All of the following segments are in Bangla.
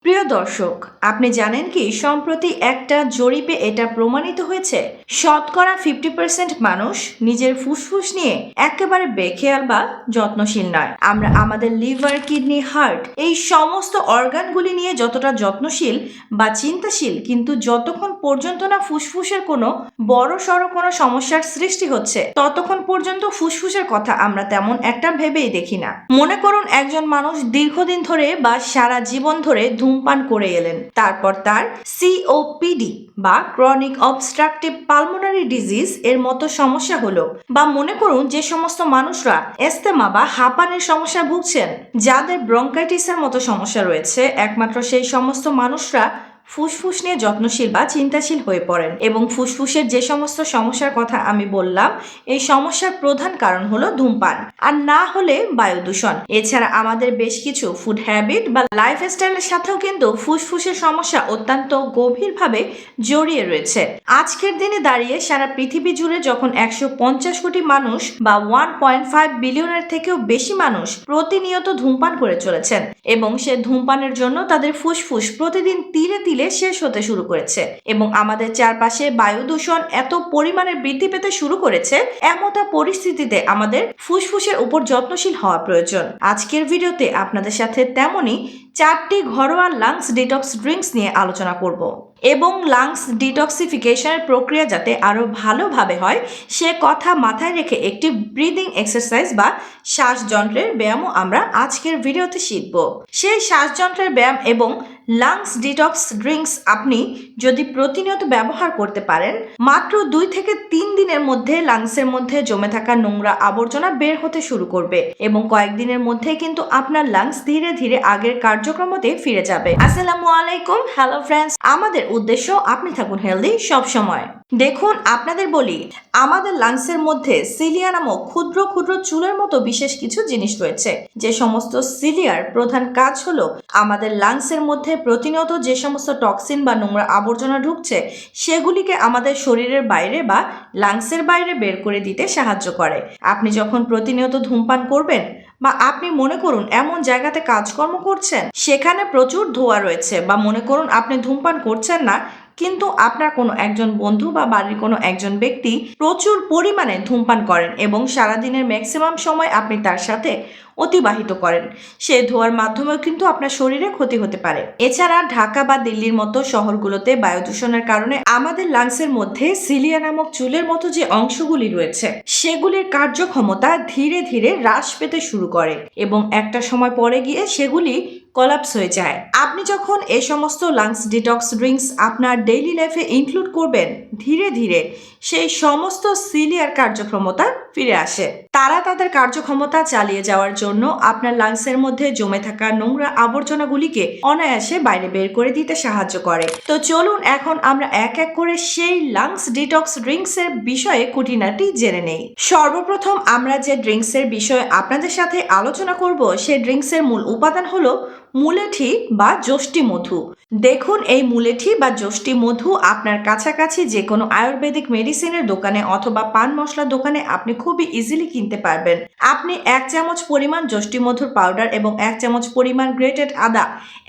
প্রিয় দর্শক, আপনি জানেন কি সম্প্রতি একটা জরিপে এটা প্রমাণিত হয়েছে শতকরা 50% মানুষ নিজের ফুসফুস নিয়ে একেবারে বেখেয়াল বা যত্নশীল নয়। আমরা আমাদের লিভার, কিডনি, হার্ট এই সমস্ত অর্গানগুলি নিয়ে যতটা যত্নশীল বা চিন্তাশীল, কিন্তু যতক্ষণ পর্যন্ত না ফুসফুসের কোনো বড় সড়ো কোনো সমস্যার সৃষ্টি হচ্ছে ততক্ষণ পর্যন্ত ফুসফুসের কথা আমরা তেমন একটা ভেবেই দেখি না। মনে করুন একজন মানুষ দীর্ঘদিন ধরে বা সারা জীবন ধরে ধূমপান করে এলেন, তারপর তার সিওপিডি বা ক্রনিক অবস্ট্রাকটিভ পালমোনারি ডিজিজ এর মতো সমস্যা হলো, বা মনে করুন যে সমস্ত মানুষরা এস্তেমা বা হাঁপানির সমস্যা ভুগছেন, যাদের ব্রঙ্কাইটিসের মতো সমস্যা রয়েছে, একমাত্র সেই সমস্ত মানুষরা ফুসফুস নিয়ে যত্নশীল বা চিন্তাশীল হয়ে পড়েন। এবং ফুসফুসের যে সমস্ত সমস্যার কথা আমি বললাম, এই সমস্যার প্রধান কারণ হলো ধূমপান, আর না হলে বায়ু দূষণ। এছাড়া আমাদের বেশ কিছু ফুড হ্যাবিট বা লাইফস্টাইলের সাথেও কিন্তু ফুসফুসের সমস্যা অত্যন্ত গভীরভাবে জড়িয়ে রয়েছে। আজকের দিনে দাঁড়িয়ে সারা পৃথিবী জুড়ে যখন 150 কোটি মানুষ বা 1.5 বিলিয়নের থেকেও বেশি মানুষ প্রতিনিয়ত ধূমপান করে চলেছেন, এবং সে ধূমপানের জন্য তাদের ফুসফুস প্রতিদিন তিলে তিলে শেষ হতে শুরু করেছে, এবং আমাদের চারপাশে বায়ু দূষণ এত পরিমাণে বৃদ্ধি পেতে শুরু করেছে, এমতা পরিস্থিতিতে আমাদের ফুসফুসের উপর যত্নশীল হওয়া প্রয়োজন। আজকের ভিডিওতে আপনাদের সাথে তেমনই 4টি ঘরোয়া লাংস ডিটক্স ড্রিঙ্কস নিয়ে আলোচনা করব, এবং লাংস ডিটক্সিফিকেশনের প্রক্রিয়া যাতে আরো ভালোভাবে হয় সে কথা মাথায় রেখে একটি ব্রিদিং এক্সারসাইজ বা শ্বাসযন্ত্রের ব্যায়ামও আমরা আজকের ভিডিওতে শিখব। সেই শ্বাসযন্ত্রের ব্যায়াম এবং লাংস ডিটক্স ড্রিঙ্কস আপনি যদি প্রতিনিয়ত ব্যবহার করতে পারেন, মাত্র 2 থেকে 3 দিনের মধ্যে লাংসের মধ্যে জমে থাকা নোংরা আবর্জনা বের হতে শুরু করবে, এবং কয়েকদিনের মধ্যে কিন্তু আপনার লাংস ধীরে ধীরে আগের কার্যক্রমতে ফিরে যাবে। আসসালামু আলাইকুম, হ্যালো ফ্রেন্ডস। আমাদের উদ্দেশ্য আপনি থাকুন হেলদি সব সময়। দেখুন, আপনাদের বলি, আমাদের লাংসের মধ্যে সিলিয়া নামক ক্ষুদ্র ক্ষুদ্র চুলের মতো বিশেষ কিছু জিনিস রয়েছে। যে সমস্ত সিলিয়ার প্রধান কাজ হলো আমাদের লাংসের মধ্যে প্রতিনিয়ত যে সমস্ত টক্সিন বা নোংরা আবর্জনা ঢুকছে সেগুলিকে আমাদের শরীরের বাইরে বা লাংসের বাইরে বের করে দিতে সাহায্য করে। আপনি যখন প্রতিনিয়ত ধূমপান করবেন, বা আপনি মনে করুন এমন জায়গাতে কাজকর্ম করছেন সেখানে প্রচুর ধোঁয়া রয়েছে, বা মনে করুন আপনি ধূমপান করছেন না কিন্তু আপনার কোনো একজন বন্ধু বা বাড়ির কোনো একজন ব্যক্তি প্রচুর পরিমাণে ধূমপান করেন এবং সারাদিনের ম্যাক্সিমাম সময় আপনি তার সাথে অতিবাহিত করেন, সে ধোঁয়ার মাধ্যমেও কিন্তু আপনার শরীরে ক্ষতি হতে পারে। এছাড়া ঢাকা বা দিল্লির মতো শহরগুলোতে বায়ু দূষণের কারণে আমাদের লাংসের মধ্যে সিলিয়া নামক চুলের মতো যে অংশগুলি রয়েছে সেগুলির কার্যক্ষমতা ধীরে ধীরে হ্রাস পেতে শুরু করে, এবং একটা সময় পরে গিয়ে সেগুলি কলাপস হয়ে যায়। আপনি যখন এই সমস্ত লাংস ডিটক্স ড্রিঙ্কস আপনার ডেইলি লাইফে ইনক্লুড করবেন, ধীরে ধীরে সেই সমস্ত সিলিয়ার কার্যক্ষমতা ফিরে আসে। তারা তাদের কার্যক্ষমতা চালিয়ে যাওয়ার জন্য আপনার লাংসের মধ্যে জমে থাকা নোংরা আবর্জনাগুলিকে অনায়াসে বাইরে বের করে দিতে সাহায্য করে। তো চলুন এখন আমরা এক এক করে সেই লাংস ডিটক্স ড্রিঙ্কস এর বিষয়ে খুঁটিনাটি জেনে নেই। সর্বপ্রথম আমরা যে ড্রিঙ্কস এর বিষয়ে আপনাদের সাথে আলোচনা করব, সেই ড্রিঙ্কস এর মূল উপাদান হলো মুলেঠি বা যষ্টি মধু। দেখুন, এই মুলেঠি বা যষ্টি মধু আপনার কাছাকাছি যে কোনো আয়ুর্বেদিক মেডিসিনের দোকানে অথবা পান মশলার দোকানে আপনি খুবই ইজিলি কিনতে পারবেন। আপনি 1 চামচ পরিমাণ যষ্টি মধুর পাউডার এবং 1 চামচ পরিমাণ গ্রেটেড আদা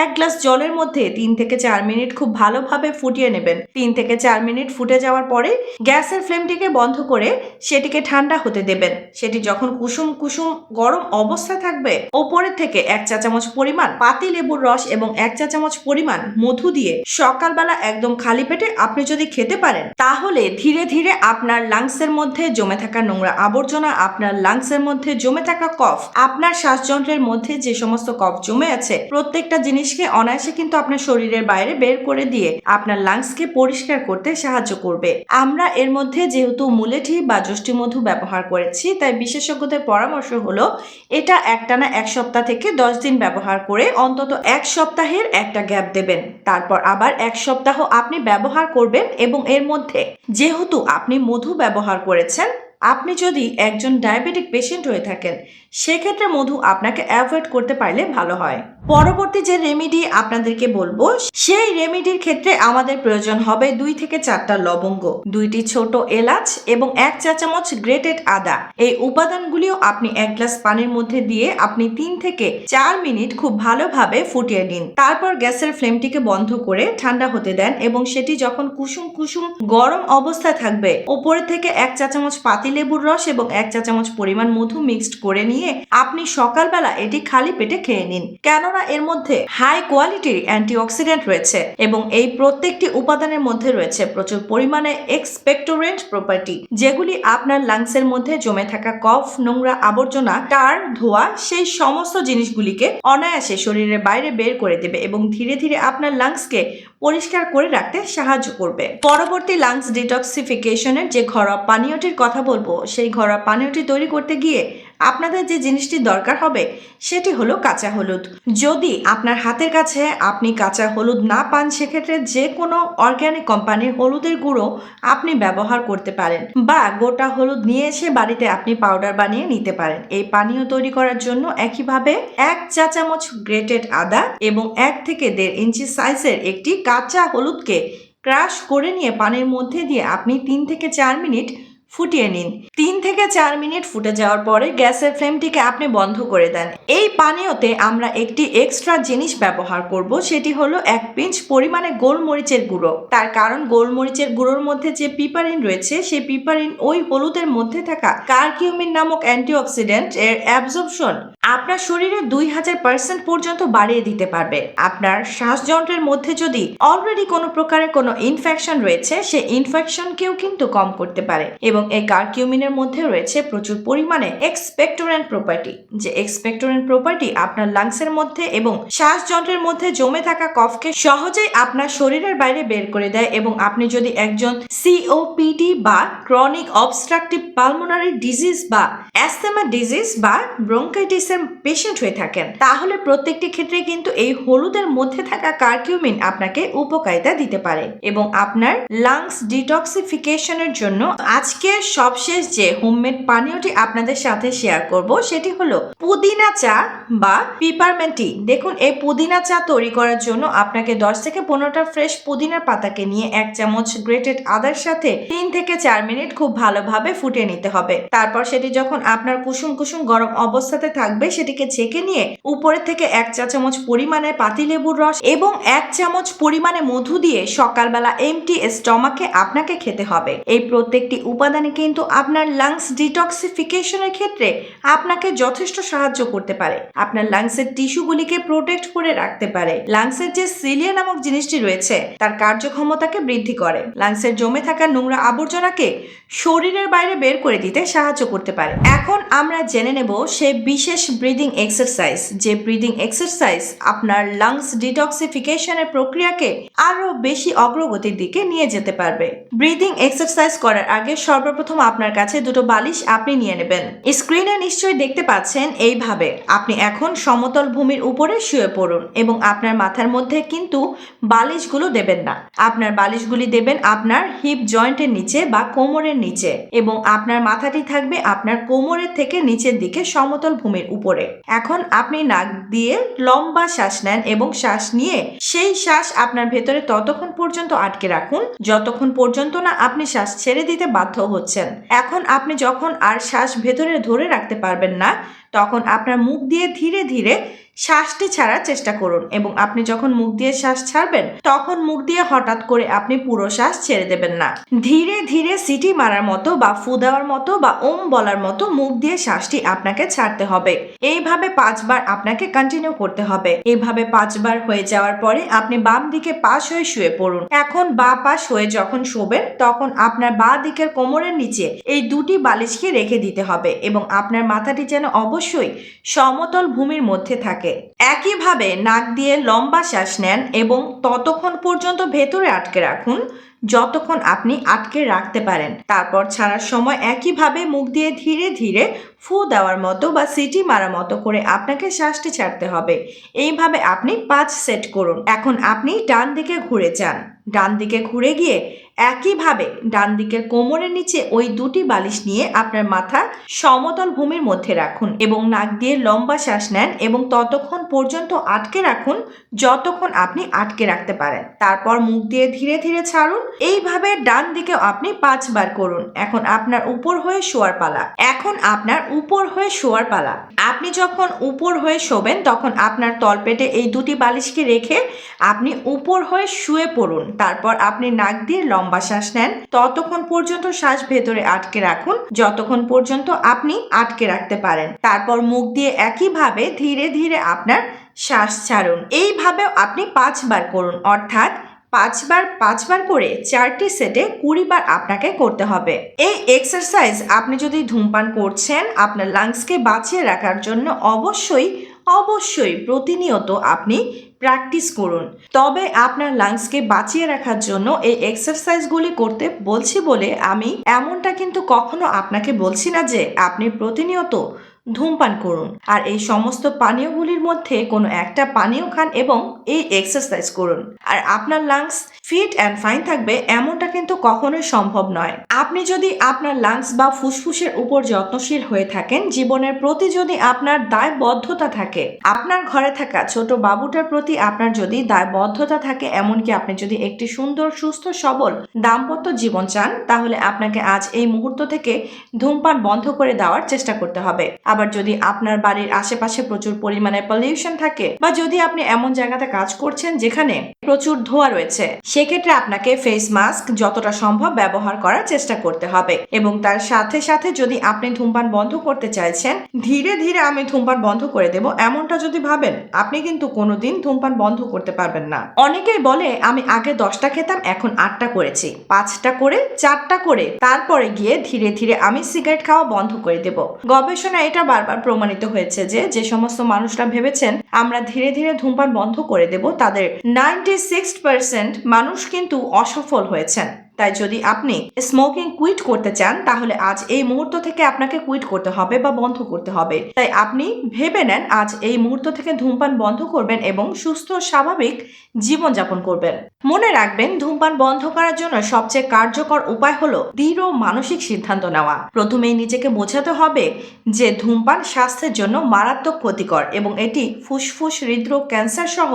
1 গ্লাস জলের মধ্যে 3 থেকে 4 মিনিট খুব ভালোভাবে ফুটিয়ে নেবেন। 3 থেকে 4 মিনিট ফুটে যাওয়ার পরে গ্যাসের ফ্লেমটিকে বন্ধ করে সেটিকে ঠান্ডা হতে দেবেন। সেটি যখন কুসুম কুসুম গরম অবস্থায় থাকবে, ওপরের থেকে 1 চা চামচ পরিমাণ পাতি লেবুর রস এবং 1 চা চামচ পরিমাণ মধু দিয়ে সকালবেলা একদম খালি পেটে আপনি যদি খেতে পারেন, তাহলে ধীরে ধীরে আপনার লাংসের মধ্যে জমে থাকা নোংরা আবর্জনা, আপনার লাংসের মধ্যে জমে থাকা কফ, আপনার শ্বাসযন্ত্রের মধ্যে যে সমস্ত কফ জমে আছে প্রত্যেকটা জিনিসকে অনায়াসে কিন্তু আপনার শরীরের বাইরে বের করে দিয়ে আপনার লাংসকে পরিষ্কার করতে সাহায্য করবে। আমরা এর মধ্যে যেহেতু মুলেঠি বা যষ্টি মধু ব্যবহার করেছি, তাই বিশেষজ্ঞদের পরামর্শ হলো এটা একটানা 1 সপ্তাহ থেকে 10 দিন ব্যবহার করে অন্তত 1 সপ্তাহের একটা গ্যাপ দেবেন। তারপর আবার 1 সপ্তাহ আপনি ব্যবহার করবেন, এবং এর মধ্যে যেহেতু আপনি মধু ব্যবহার করেছেন, আপনি যদি একজন ডায়াবেটিক পেশেন্ট হয়ে থাকেন সেক্ষেত্রে মধু আপনাকে অ্যাভয়েড করতে পারলে ভালো হয়। পরবর্তী যে রেমেডি আপনাদেরকে বলবো, সেই রেমেডির ক্ষেত্রে আমাদের প্রয়োজন হবে 2 থেকে 4টা লবঙ্গ, 2টি ছোট এলাচ এবং 1 চা চামচ গ্রেটেড আদা। এই উপাদানগুলিও আপনি 1 গ্লাস পানির মধ্যে দিয়ে আপনি 3 থেকে 4 মিনিট খুব ভালোভাবে ফুটিয়ে নিন। তারপর গ্যাসের ফ্লেমটিকে বন্ধ করে ঠান্ডা হতে দেন এবং সেটি যখন কুসুম কুসুম গরম অবস্থায় থাকবে, উপরে থেকে 1 চা চামচ পাতিলেবুর রস এবং 1 চা চামচ পরিমাণ মধু মিক্সড করে নিয়ে আপনি সকালবেলা এটি খালি পেটে খেয়ে নিন। কেননা এর মধ্যে হাই কোয়ালিটির অ্যান্টিঅক্সিডেন্ট রয়েছে এবং এই প্রত্যেকটি উপাদানের মধ্যে রয়েছে প্রচুর পরিমাণে এক্সপেক্টোরেন্ট প্রপার্টি, যেগুলি আপনার লাংসের মধ্যে জমে থাকা কফ, নোংরা আবর্জনা, টার, ধোঁয়া, সেই সমস্ত জিনিসগুলিকে অনায়াসে শরীরের বাইরে বের করে দেবে এবং ধীরে ধীরে আপনার লাংসকে পরিষ্কার করে রাখতে সাহায্য করবে। পরবর্তী লাংস ডিটক্সিফিকেশনের যে ঘরোয়া পানীয়টির কথা বলবো, সেই ঘরোয়া পানীয়টি তৈরি করতে গিয়ে আপনাদের যে জিনিসটি দরকার হবে সেটি হলো কাঁচা হলুদ। যদি আপনার হাতের কাছে আপনি কাঁচা হলুদ না পান, সেক্ষেত্রে যে কোনো অর্গ্যানিক কোম্পানির হলুদের গুঁড়ো আপনি ব্যবহার করতে পারেন বা গোটা হলুদ নিয়ে এসে বাড়িতে আপনি পাউডার বানিয়ে নিতে পারেন। এই পানীয় তৈরি করার জন্য একইভাবে 1 চা চামচ গ্রেটেড আদা এবং 1 থেকে 1.5 ইঞ্চি সাইজের একটি কাঁচা হলুদকে ক্রাশ করে নিয়ে পানির মধ্যে দিয়ে আপনি 3 থেকে 4 মিনিট ফুটিয়ে নিন। 3 থেকে 4 মিনিট ফুটে যাওয়ার পরে গ্যাসের ফ্লেমটিকে আপনি বন্ধ করে দেন। এই পানীয়তে আমরা একটি এক্সট্রা জিনিস ব্যবহার করব, সেটি হলো 1 পিঞ্চ পরিমাণে গোলমরিচের গুঁড়ো। তার কারণ গোলমরিচের গুঁড়োর মধ্যে যে পিপারিন রয়েছে, সেই পিপারিন ওই হলুদের মধ্যে থাকা কারকিউমিন নামক অ্যান্টিঅক্সিডেন্ট এর অ্যাবজর্পশন আপনার শরীরে 2000% পর্যন্ত বাড়িয়ে দিতে পারবে। আপনার শ্বাসযন্ত্রের মধ্যে যদি অলরেডি কোনো প্রকারের কোনো ইনফেকশন রয়েছে, সেই ইনফেকশনকেও কিন্তু কম করতে পারে এবং এই কারকিউমিনের মধ্যে রয়েছে প্রচুর পরিমাণে এক্সপেক্টোরেন্ট প্রপার্টি, যে এক্সপেক্টোরেন্ট প্রপার্টি আপনার লাংসের মধ্যে এবং শ্বাসযন্ত্রের মধ্যে জমে থাকা কফকে সহজেই আপনার শরীরের বাইরে বের করে দেয়। এবং আপনি যদি একজন সিওপিডি বা ক্রনিক অবস্ট্রাকটিভ পালমোনারি ডিজিজ বা অ্যাসথমা ডিজিজ বা ব্রঙ্কাইটিসের পেশেন্ট হয়ে থাকেন, তাহলে প্রত্যেকটি ক্ষেত্রে কিন্তু এই হলুদের মধ্যে থাকা কারকিউমিন আপনাকে উপকারিতা দিতে পারে এবং আপনার লাংস ডিটক্সিফিকেশনের জন্য আজকে সবশেষ যে হোমমেড পানীয়টি আপনাদের সাথে শেয়ার করব, সেটি হলো পুদিনা চা বা পিপারমেন্ট টি। দেখুন, এই পুদিনা চা তৈরি করার জন্য আপনাকে 10 থেকে 15টা ফ্রেশ পুদিনার পাতাকে নিয়ে 1 চামচ গ্রেটেড আদার সাথে 3 থেকে 4 মিনিট খুব ভালোভাবে ফুটিয়ে নিতে হবে। তারপর সেটি যখন আপনার কুসুম কুসুম গরম অবস্থাতে থাকবে, সেটিকে ছেঁকে নিয়ে উপরে থেকে 1 চা চামচ পরিমাণে পাতিলেবুর রস এবং 1 চামচ পরিমাণে মধু দিয়ে সকালবেলা এমটি স্টমাকে আপনাকে খেতে হবে। এই প্রত্যেকটি উপাদানে কিন্তু আপনার লাংস ডিটক্সিফিকেশনের ক্ষেত্রে আপনাকে যথেষ্ট সাহায্য করতে পারে, আপনার লাংসের টিস্যুগুলিকে প্রোটেক্ট করে রাখতে পারে। লাংসের যে সিলিয়া নামক জিনিসটি রয়েছে, তার কার্যক্ষমতাকে বৃদ্ধি করে, লাংসের জমে থাকা নোংরা আবর্জনাকে শরীরের বাইরে বের করে দিতে সাহায্য করতে পারে। এখন আমরা জেনে নেব সেই বিশেষ ব্রিদিং এক্সারসাইজ, যে ব্রিদিং এক্সারসাইজ আপনার লাংস ডিটক্সিফিকেশনের প্রক্রিয়াকে আরো বেশি অগ্রগতির দিকে নিয়ে যেতে পারবে। ব্রিদিং এক্সারসাইজ করার আগে সর্বপ্রথম আপনার কাছে দুটো বালিশ আপনি নিয়ে নেবেন। স্ক্রিনে নিশ্চয়ই দেখতে পাচ্ছেন, এইভাবে আপনি এখন সমতল ভূমির উপরে শুয়ে পড়ুন এবং আপনার মাথার মধ্যে কিন্তু বালিশগুলো দেবেন না। আপনার বালিশগুলি দেবেন আপনার হিপ জয়েন্টের নিচে বা কোমরের নিচে এবং আপনার মাথাটি থাকবে আপনার কোমরের থেকে নিচের দিকে সমতল ভূমির উপরে। এখন আপনি নাক দিয়ে লম্বা শ্বাস নেন এবং শ্বাস নিয়ে সেই শ্বাস আপনার ভেতরে ততক্ষণ পর্যন্ত আটকে রাখুন যতক্ষণ পর্যন্ত না আপনি শ্বাস ছেড়ে দিতে বাধ্য হচ্ছেন। এখন আপনি যখন আর শ্বাস ভেতরে ধরে রাখতে পারবেন না, তখন আপনার মুখ দিয়ে ধীরে ধীরে শ্বাসটি ছাড়ার চেষ্টা করুন এবং আপনি যখন মুখ দিয়ে শ্বাস ছাড়বেন, তখন মুখ দিয়ে হঠাৎ করে আপনি পুরো শ্বাস ছেড়ে দেবেন না। ধীরে ধীরে সিটি মারার মতো বা ফু দেওয়ার মতো বা ওম বলার মতো মুখ দিয়ে শ্বাসটি আপনাকে ছাড়তে হবে। এইভাবে 5 বার আপনাকে কন্টিনিউ করতে হবে। এইভাবে 5 বার হয়ে যাওয়ার পরে আপনি বাম দিকে পাশ হয়ে শুয়ে পড়ুন। এখন বাঁ পাশ হয়ে যখন শোবেন, তখন আপনার বাঁ দিকের কোমরের নিচে এই দুটি বালিশকে রেখে দিতে হবে এবং আপনার মাথাটি যেন অবশ্যই সমতল ভূমির মধ্যে থাকে। একইভাবে নাক দিয়ে লম্বা শ্বাস নেন এবং ততক্ষণ পর্যন্ত ভেতরে আটকে রাখুন যতক্ষণ আপনি আটকে রাখতে পারেন। তারপর ছাড়ার সময় একইভাবে মুখ দিয়ে ধীরে ধীরে ফু দেওয়ার মতো বা সিটি মারার মতো করে আপনাকে শ্বাসটি ছাড়তে হবে। এইভাবে আপনি 5 সেট করুন। এখন আপনি ডান দিকে ঘুরে যান। ডান দিকে ঘুরে গিয়ে একইভাবে ডান দিকের কোমরের নিচে ওই দুটি বালিশ নিয়ে আপনার মাথা সমতল ভূমির মধ্যে রাখুন এবং নাক দিয়ে লম্বা শ্বাস নেন এবং ততক্ষণ পর্যন্ত আটকে রাখুন যতক্ষণ আপনি আটকে রাখতে পারেন। তারপর মুখ দিয়ে ধীরে ধীরে ছাড়ুন। এইভাবে ডান দিকেও আপনি 5 বার করুন। এখন আপনার উপর হয়ে শোয়ার পালা। আপনি যখন উপর হয়ে শোবেন তখন আপনার তলপেটে এই দুটি বালিশকে রেখে আপনি উপর হয়ে শুয়ে পড়ুন। তারপর আপনি নাক দিয়ে লম্বা শ্বাস নেন। ততক্ষণ পর্যন্ত শ্বাস ভেতরে আটকে রাখুন যতক্ষণ পর্যন্ত আপনি আটকে রাখতে পারেন। তারপর মুখ দিয়ে একইভাবে ধীরে ধীরে আপনার শ্বাস ছাড়ুন। এইভাবেও আপনি 5 বার করুন, অর্থাৎ 5 বার করে 4টি সেটে 20 বার আপনাকে করতে হবে। এই এক্সারসাইজ আপনি যদি ধূমপান করছেন আপনার লাংসকে বাঁচিয়ে রাখার জন্য অবশ্যই প্রতিনিয়ত আপনি প্র্যাকটিস করুন। তবে আপনার লাংসকে বাঁচিয়ে রাখার জন্য এই এক্সারসাইজগুলি করতে বলছি বলে আমি এমনটা কিন্তু কখনো আপনাকে বলছি না যে আপনি প্রতিনিয়ত ধূমপান করুন আর এই সমস্ত পানীয়গুলির মধ্যে কোনো একটা পানীয় খান এবং এই এক্সারসাইজ করুন আর আপনার লাংস ফিট অ্যান্ড ফাইন থাকবে, এমনটা কিন্তু কখনোই সম্ভব নয়। আপনি যদি আপনার লাংস বা ফুসফুসের উপর যত্নশীল হয়ে থাকেন, জীবনের প্রতি যদি আপনার দায়বদ্ধতা থাকে, আপনার ঘরে থাকা ছোট বাবুটার প্রতি আপনার যদি দায়বদ্ধতা থাকে, এমনকি আপনি যদি একটি সুন্দর সুস্থ সবল দাম্পত্য জীবন চান, তাহলে আপনাকে আজ এই মুহূর্ত থেকে ধূমপান বন্ধ করে দেওয়ার চেষ্টা করতে হবে। আবার যদি আপনার বাড়ির আশেপাশে প্রচুর পরিমাণে পলিউশন থাকে বা যদি আপনি এমন জায়গাতে কাজ করছেন যেখানে প্রচুর ধোঁয়া রয়েছে, সেক্ষেত্রে আপনাকে ফেস মাস্ক যতটা সম্ভব ব্যবহার করার চেষ্টা করতে হবে। এবং তার সাথে সাথে যদি আপনি ধূমপান বন্ধ করতে চাইছেন, ধীরে ধীরে আমি ধূমপান বন্ধ করে দেব, এমনটা যদি ভাবেন, আপনি কিন্তু কোনোদিন ধূমপান বন্ধ করতে পারবেন না। অনেকেই বলে আমি আগে 10টা খেতাম, এখন 8টা করেছি, 5টা করে 4টা করে তারপরে গিয়ে ধীরে ধীরে আমি সিগারেট খাওয়া বন্ধ করে দেব। গবেষণা এটা বারবার প্রমাণিত হয়েছে যে সমস্ত মানুষরা ভেবেছেন আমরা ধীরে ধীরে ধূমপান বন্ধ করে দেব, তাদের 96% মানুষ কিন্তু অসফল হয়েছেন। তাই যদি আপনি স্মোকিং কুইট করতে চান, তাহলে আজ এই মুহূর্ত থেকে আপনাকে কুইট করতে হবে বা বন্ধ করতে হবে। তাই আপনি ভেবে নেন আজ এই মুহূর্ত থেকে ধূমপান বন্ধ করবেন এবং সুস্থ স্বাভাবিক জীবনযাপন করবেন। মনে রাখবেন, ধূমপান বন্ধ করার জন্য সবচেয়ে কার্যকর উপায় হলো দৃঢ় মানসিক সিদ্ধান্ত নেওয়া। প্রথমেই নিজেকে বোঝাতে হবে যে ধূমপান স্বাস্থ্যের জন্য মারাত্মক ক্ষতিকর এবং এটি ফুসফুস, হৃদরোগ, ক্যান্সার সহ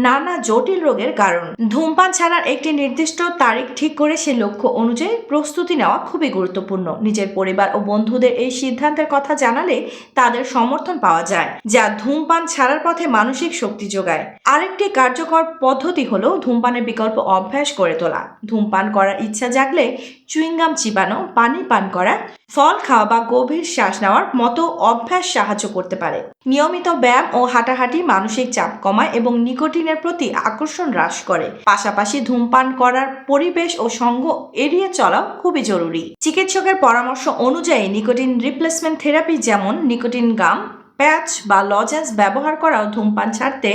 নানা জটিল রোগের কারণ। ধূমপান ছাড়ার একটি নির্দিষ্ট তারিখ ঠিক করে সে লক্ষ্য অনুযায়ী প্রস্তুতি নেওয়া খুবই গুরুত্বপূর্ণ। নিজের পরিবার ও বন্ধুদের এই সিদ্ধান্তের কথা জানালে তাদের সমর্থন পাওয়া যায়, যা ধূমপান ছাড়ার পথে মানসিক শক্তি যোগায়। আরেকটি কার্যকর পদ্ধতি হলো ধূমপানের বিকল্প অভ্যাস করে তোলা। ধূমপান করার ইচ্ছা জাগলে চুইংগাম চিবানো, পানি পান করা, ফল খাওয়া বা গভীর শ্বাস নেওয়ার মতো অভ্যাস সাহায্য করতে পারে। নিয়মিত ব্যায়াম ও হাঁটাহাঁটি মানসিক চাপ কমায় এবং নিকোটিনের প্রতি আকর্ষণ হ্রাস করে। পাশাপাশি ধূমপান করার পরিবেশ ও সঙ্গ এড়িয়ে চলাও খুবই জরুরি। চিকিৎসকের পরামর্শ অনুযায়ী নিকোটিন রিপ্লেসমেন্ট থেরাপি যেমন নিকোটিন গাম, প্যাচ বা লজেন্স ব্যবহার করাও ধূমপান ছাড়তে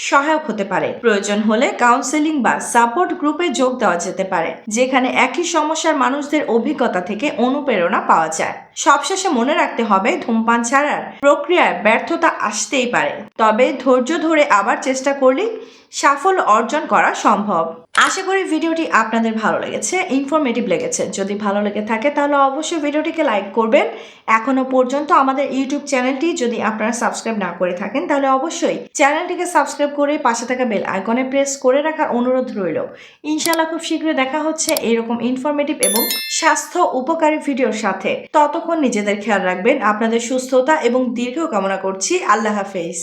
সহায়ক হতে পারে। প্রয়োজন হলে কাউন্সেলিং বা সাপোর্ট গ্রুপে যোগ দেওয়া যেতে পারে, যেখানে একই সমস্যার মানুষদের অভিজ্ঞতা থেকে অনুপ্রেরণা পাওয়া যায়। সবশেষে মনে রাখতে হবে, ধূমপান ছাড়ার প্রক্রিয়ায় ব্যর্থতা আসতেই পারে, তবে ধৈর্য ধরে আবার চেষ্টা করলেই সাফল্য অর্জন করা সম্ভব। আশা করি ভিডিওটি আপনাদের ভালো লেগেছে, ইনফরমেটিভ লেগেছে। যদি ভালো লেগে থাকে তাহলে অবশ্যই ভিডিওটিকে লাইক করবেন। এখনো পর্যন্ত আমাদের ইউটিউব চ্যানেলটি যদি আপনারা সাবস্ক্রাইব না করে থাকেন, তাহলে অবশ্যই চ্যানেলটিকে সাবস্ক্রাইব করে পাশে থাকা বেল আইকনে প্রেস করে রাখার অনুরোধ রইল। ইনশাআল্লাহ খুব শীঘ্রই দেখা হচ্ছে এরকম ইনফরমেটিভ এবং স্বাস্থ্য উপকারী ভিডিওর সাথে। ততক্ষণ নিজেদের খেয়াল রাখবেন। আপনাদের সুস্থতা এবং দীর্ঘ কামনা করছি। আল্লাহ হাফেজ।